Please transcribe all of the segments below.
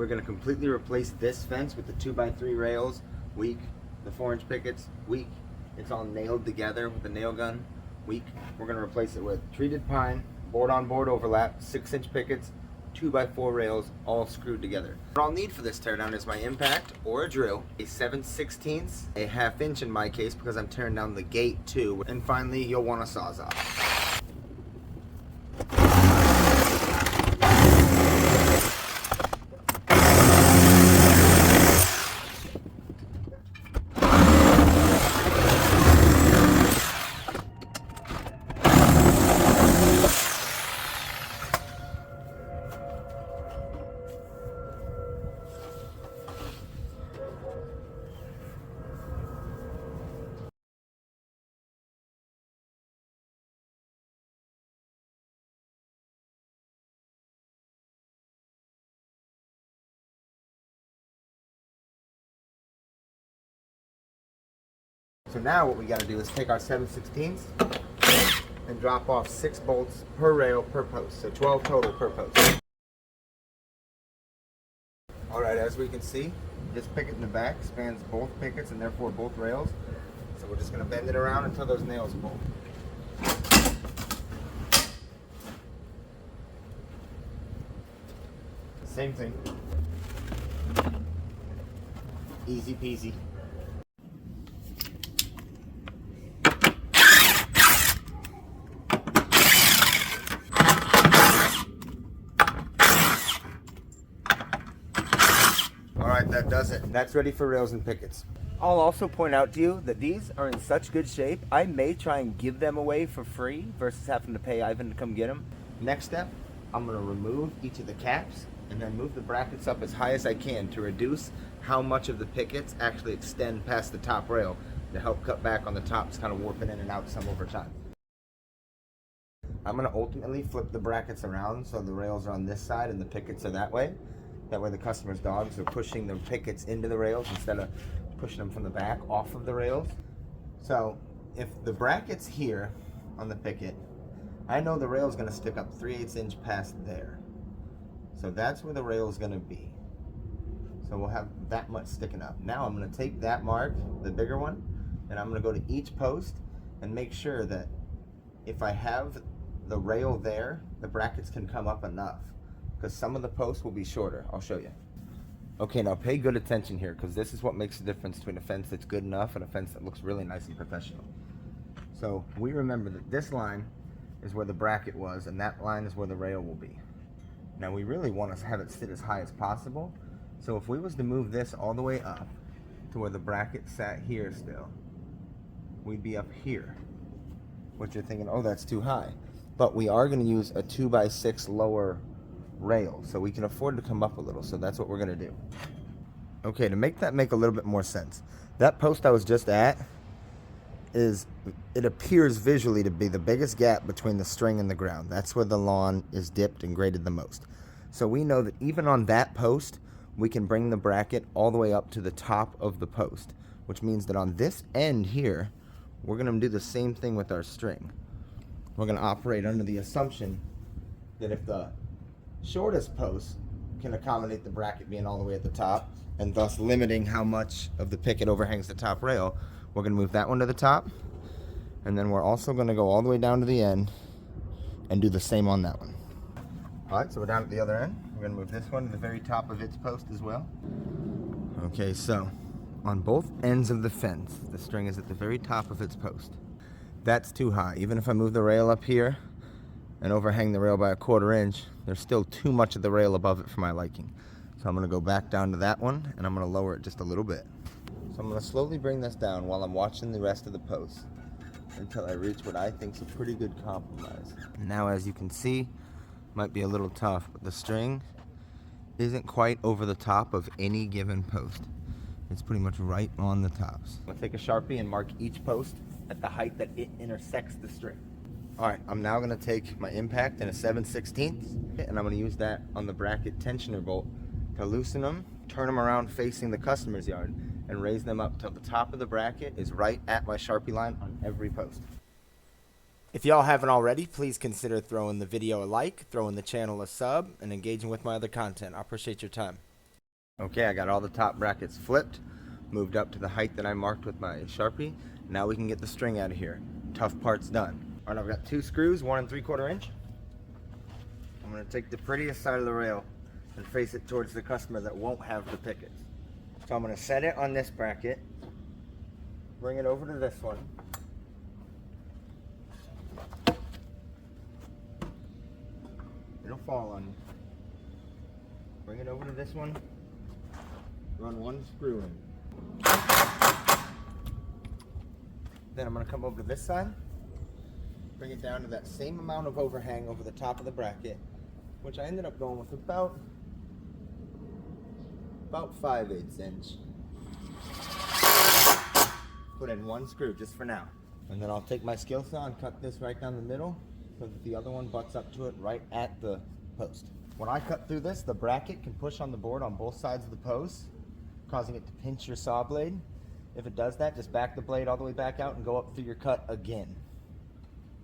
We're going to completely replace this fence with the 2x3 rails, weak. The 4-inch pickets, weak. It's all nailed together with a nail gun, weak. We're going to replace it with treated pine, board-on-board overlap, 6-inch pickets, 2x4 rails, all screwed together. What I'll need for this teardown is my impact or a drill, a 7/16, a 1/2 inch in my case because I'm tearing down the gate too, and finally you'll want a Sawzall. So now what we got to do is take our 7/16 and drop off 6 bolts per rail per post, so 12 total per post. Alright, as we can see, this picket in the back spans both pickets and therefore both rails. So we're just going to bend it around until those nails pull. Same thing. Easy peasy. Alright, that does it. That's ready for rails and pickets. I'll also point out to you that these are in such good shape, I may try and give them away for free versus having to pay Ivan to come get them. Next step, I'm going to remove each of the caps and then move the brackets up as high as I can to reduce how much of the pickets actually extend past the top rail to help cut back on the tops, kind of warping in and out some over time. I'm going to ultimately flip the brackets around so the rails are on this side and the pickets are that way. That way the customer's dogs are pushing the pickets into the rails instead of pushing them from the back off of the rails. So if the bracket's here on the picket, I know the rail's going to stick up 3/8 inch past there. So that's where the rail is going to be. So we'll have that much sticking up. Now I'm going to take that mark, the bigger one, and I'm going to go to each post and make sure that if I have the rail there, the brackets can come up enough. Because some of the posts will be shorter. I'll show you. Okay, now pay good attention here, because this is what makes the difference between a fence that's good enough and a fence that looks really nice and professional. So we remember that this line is where the bracket was, and that line is where the rail will be. Now we really want to have it sit as high as possible. So if we was to move this all the way up to where the bracket sat here still, we'd be up here. What you're thinking, oh, that's too high. But we are going to use a 2x6 lower rail, so we can afford to come up a little, so that's what we're going to do. Okay, to make that make a little bit more sense, that post I was just at it appears visually to be the biggest gap between the string and the ground. That's where the lawn is dipped and graded the most. So we know that even on that post, we can bring the bracket all the way up to the top of the post, which means that on this end here, we're going to do the same thing with our string. We're going to operate under the assumption that if the shortest post can accommodate the bracket being all the way at the top, and thus limiting how much of the picket overhangs the top rail, we're going to move that one to the top, and then we're also going to go all the way down to the end and do the same on that one. Alright, so we're down at the other end. We're going to move this one to the very top of its post as well. Okay, so on both ends of the fence, the string is at the very top of its post. That's too high. Even if I move the rail up here and overhang the rail by 1/4 inch, there's still too much of the rail above it for my liking. So I'm going to go back down to that one, and I'm going to lower it just a little bit. So I'm going to slowly bring this down while I'm watching the rest of the posts until I reach what I think is a pretty good compromise. Now, as you can see, might be a little tough, but the string isn't quite over the top of any given post. It's pretty much right on the tops. I'm going to take a Sharpie and mark each post at the height that it intersects the string. Alright, I'm now going to take my impact and a 7/16, and I'm going to use that on the bracket tensioner bolt to loosen them, turn them around facing the customer's yard, and raise them up till the top of the bracket is right at my Sharpie line on every post. If y'all haven't already, please consider throwing the video a like, throwing the channel a sub, and engaging with my other content. I appreciate your time. Okay, I got all the top brackets flipped, moved up to the height that I marked with my Sharpie. Now we can get the string out of here. Tough part's done. All right, I've got 2 screws, 1 3/4 inch. I'm gonna take the prettiest side of the rail and face it towards the customer that won't have the pickets. So I'm gonna set it on this bracket, bring it over to this one. It'll fall on you. Bring it over to this one, run 1 screw in. Then I'm gonna come over to this side, bring it down to that same amount of overhang over the top of the bracket, which I ended up going with about 5/8 inch. Put in 1 screw just for now. And then I'll take my skill saw and cut this right down the middle so that the other one butts up to it right at the post. When I cut through this, the bracket can push on the board on both sides of the post, causing it to pinch your saw blade. If it does that, just back the blade all the way back out and go up through your cut again.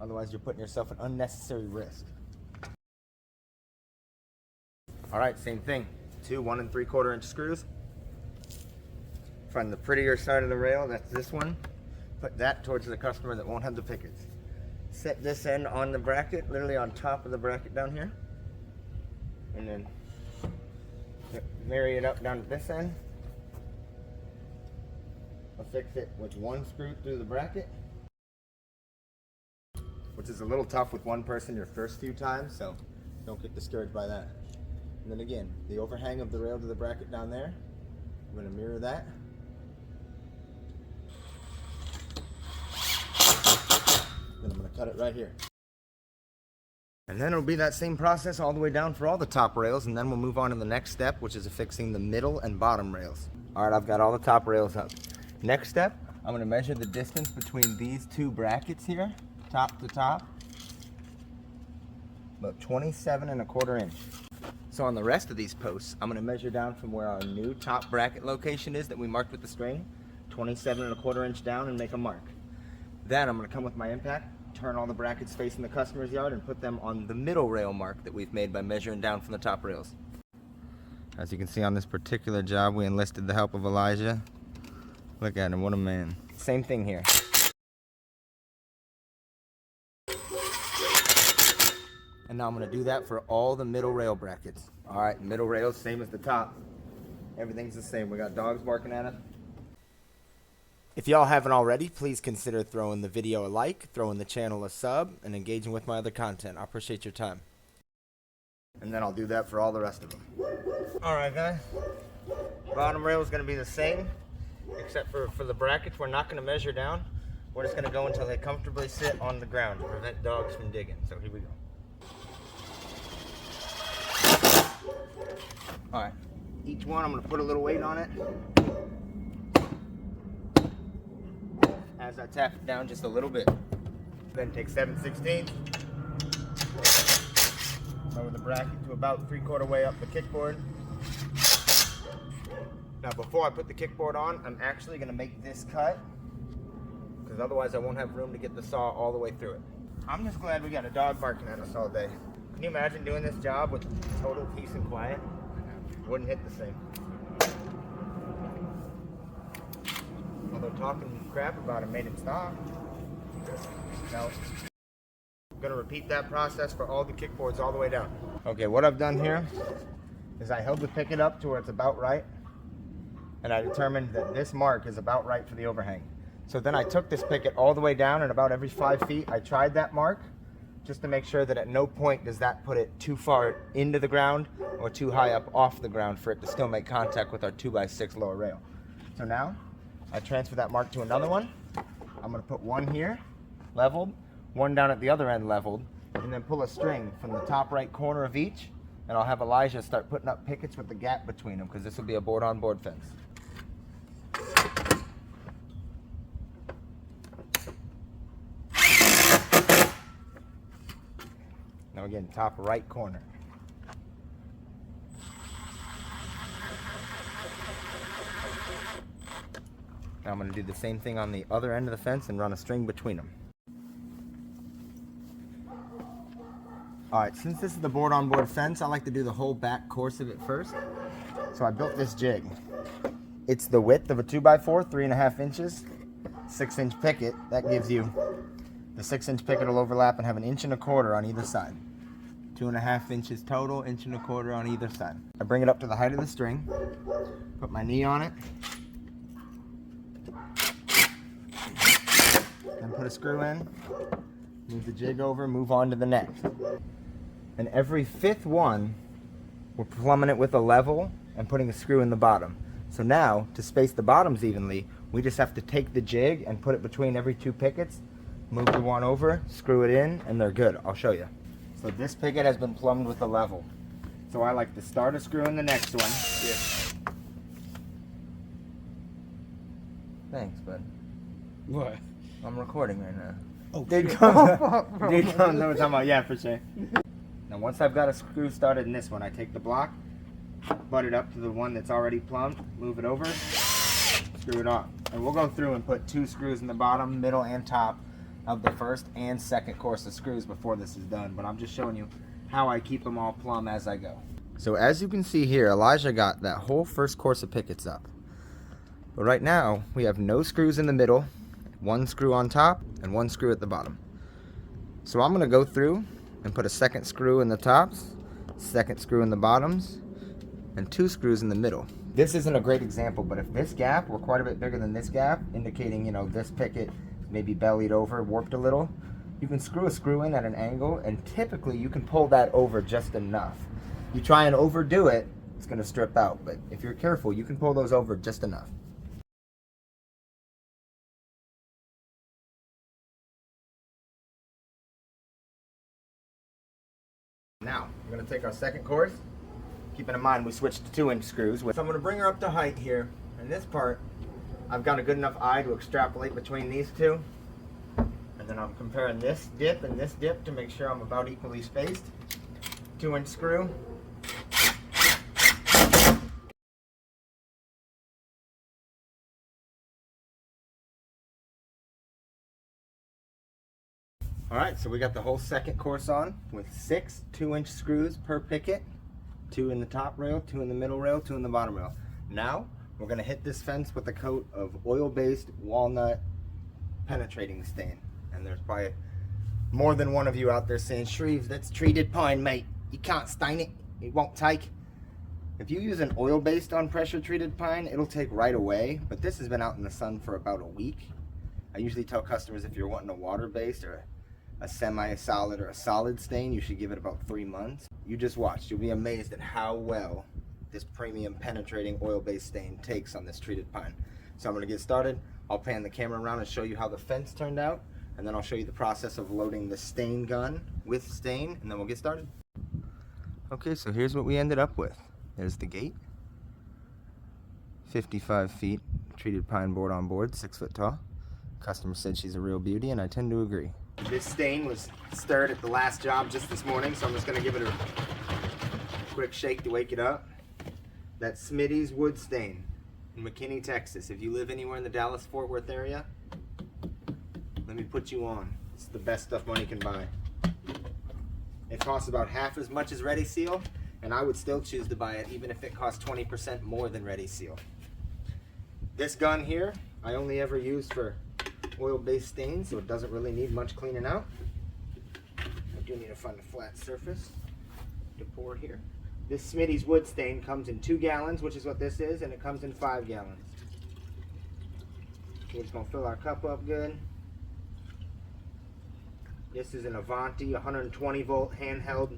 Otherwise, you're putting yourself at unnecessary risk. All right, same thing. 2 1 3/4 inch screws. Find the prettier side of the rail, that's this one. Put that towards the customer that won't have the pickets. Set this end on the bracket, literally on top of the bracket down here. And then marry it up down to this end. Affix it with 1 screw through the bracket, which is a little tough with 1 person your first few times, so don't get discouraged by that. And then again, the overhang of the rail to the bracket down there, I'm going to mirror that. Then I'm going to cut it right here. And then it'll be that same process all the way down for all the top rails, and then we'll move on to the next step, which is affixing the middle and bottom rails. All right, I've got all the top rails up. Next step, I'm going to measure the distance between these 2 brackets here, top to top, about 27 1/4 inch. So on the rest of these posts, I'm going to measure down from where our new top bracket location is that we marked with the string, 27 1/4 inch down, and make a mark. Then I'm going to come with my impact, turn all the brackets facing the customer's yard, and put them on the middle rail mark that we've made by measuring down from the top rails. As you can see on this particular job, we enlisted the help of Elijah. Look at him, what a man. Same thing here. And now I'm going to do that for all the middle rail brackets. All right, middle rails, same as the top. Everything's the same. We got dogs barking at us. If y'all haven't already, please consider throwing the video a like, throwing the channel a sub, and engaging with my other content. I appreciate your time. And then I'll do that for all the rest of them. All right, guys. Bottom rail is going to be the same, except for the brackets, we're not going to measure down. We're just going to go until they comfortably sit on the ground to prevent dogs from digging. So here we go. All right, each one I'm going to put a little weight on it. As I tap it down just a little bit. Then take 7/16, lower the bracket to about 3/4 way up the kickboard. Now before I put the kickboard on, I'm actually going to make this cut, because otherwise I won't have room to get the saw all the way through it. I'm just glad we got a dog barking at us all day. Can you imagine doing this job with total peace and quiet? Wouldn't hit the same. Although talking crap about him made him stop. Now, I'm going to repeat that process for all the kickboards all the way down. Okay, what I've done here is I held the picket up to where it's about right, and I determined that this mark is about right for the overhang. So then I took this picket all the way down, and about every 5 feet I tried that mark just to make sure that at no point does that put it too far into the ground or too high up off the ground for it to still make contact with our 2x6 lower rail. So now I transfer that mark to another one. I'm going to put one here, leveled, one down at the other end leveled, and then pull a string from the top right corner of each, and I'll have Elijah start putting up pickets with the gap between them, because this will be a board-on-board fence. Now again, top right corner. Now I'm going to do the same thing on the other end of the fence and run a string between them. Alright, since this is the board-on-board fence, I like to do the whole back course of it first. So I built this jig. It's the width of a 2x4, 3.5 inches, 6-inch picket. That gives you the 6-inch picket will overlap and have 1.25 inches on either side. 2.5 inches total, 1.25 inches on either side. I bring it up to the height of the string, put my knee on it, then put a screw in, move the jig over, move on to the next. And every 5th one, we're plumbing it with a level and putting a screw in the bottom. So now, to space the bottoms evenly, we just have to take the jig and put it between every 2 pickets, move the one over, screw it in, and they're good. I'll show you. So this picket has been plumbed with a level. So I like to start a screw in the next one. Yeah. Thanks, bud. What? I'm recording right now. Oh, Dude shit. comes Dude comes over talking about, yeah, for sure. Now once I've got a screw started in this one, I take the block, butt it up to the one that's already plumbed, move it over, screw it off. And we'll go through and put 2 screws in the bottom, middle, and top of the first and second course of screws before this is done. But I'm just showing you how I keep them all plumb as I go. So as you can see here, Elijah got that whole first course of pickets up. But right now, we have no screws in the middle, 1 screw on top, and 1 screw at the bottom. So I'm gonna go through and put a 2nd screw in the tops, 2nd screw in the bottoms, and 2 screws in the middle. This isn't a great example, but if this gap were quite a bit bigger than this gap, indicating, you know, this picket maybe bellied over, warped a little, you can screw a screw in at an angle, and typically you can pull that over just enough. You try and overdo it, it's gonna strip out, but if you're careful, you can pull those over just enough. Now, we're going to take our 2nd course. Keeping in mind we switched to 2-inch screws. So I'm going to bring her up to height here. And this part, I've got a good enough eye to extrapolate between these two. And then I'm comparing this dip and this dip to make sure I'm about equally spaced. 2-inch screw. Alright, so we got the whole 2nd course on with 6 2-inch screws per picket. 2 in the top rail, 2 in the middle rail, 2 in the bottom rail. Now, we're going to hit this fence with a coat of oil-based walnut penetrating stain. And there's probably more than one of you out there saying, Shreves, that's treated pine, mate. You can't stain it. It won't take. If you use an oil-based on pressure-treated pine, it'll take right away. But this has been out in the sun for about a week. I usually tell customers if you're wanting a water-based or a semi-solid or a solid stain, you should give it about 3 months. You just watch. You'll be amazed at how well this premium penetrating oil-based stain takes on this treated pine. So I'm going to get started. I'll pan the camera around and show you how the fence turned out, and then I'll show you the process of loading the stain gun with stain, and then we'll get started. Okay, so here's what we ended up with. There's the gate. 55 feet treated pine board on board, 6 foot tall. Customer said she's a real beauty, and I tend to agree. This stain was stirred at the last job just this morning, so I'm just going to give it a quick shake to wake it up. That's Smitty's wood stain in McKinney, Texas. If you live anywhere in the Dallas-Fort Worth area, let me put you on. It's the best stuff money can buy. It costs about half as much as Ready Seal, and I would still choose to buy it even if it costs 20% more than Ready Seal. This gun here, I only ever use for oil-based stains, so it doesn't really need much cleaning out. I do need to find a flat surface to pour here. This Smitty's wood stain comes in 2 gallons, which is what this is, and it comes in 5 gallons. We're just going to fill our cup up good. This is an Avanti 120 volt handheld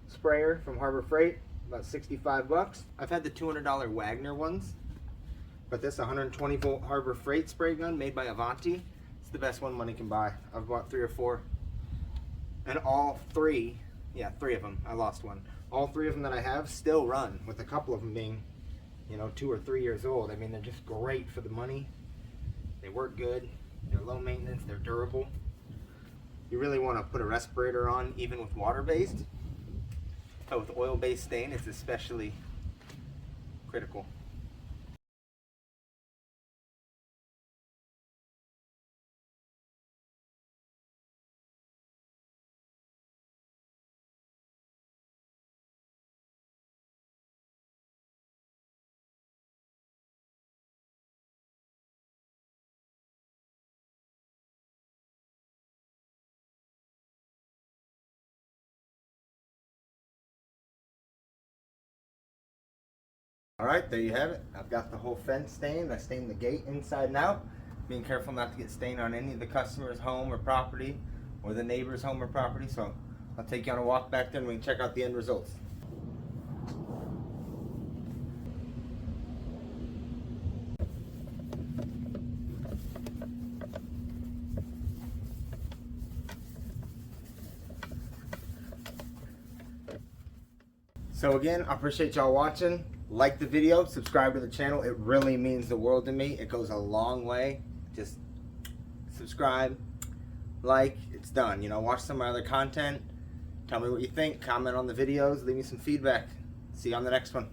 sprayer from Harbor Freight, about 65 bucks. I've had the $200 Wagner ones, but this 120 volt Harbor Freight spray gun made by Avanti, it's the best one money can buy. I've bought 3 or 4, and all 3, yeah, 3 of them, I lost one. All 3 of them that I have still run, with a couple of them being, you know, 2 or 3 years old. I mean, they're just great for the money. They work good, they're low maintenance, they're durable. You really want to put a respirator on, even with water-based. But with oil-based stain, it's especially critical. All right, there you have it. I've got the whole fence stained. I stained the gate inside and out. Being careful not to get stain on any of the customer's home or property or the neighbor's home or property. So I'll take you on a walk back there and we can check out the end results. So again, I appreciate y'all watching. Like the video, subscribe to the channel. It really means the world to me. It goes a long way. Just subscribe, like, it's done. You know, watch some of my other content. Tell me what you think. Comment on the videos. Leave me some feedback. See you on the next one.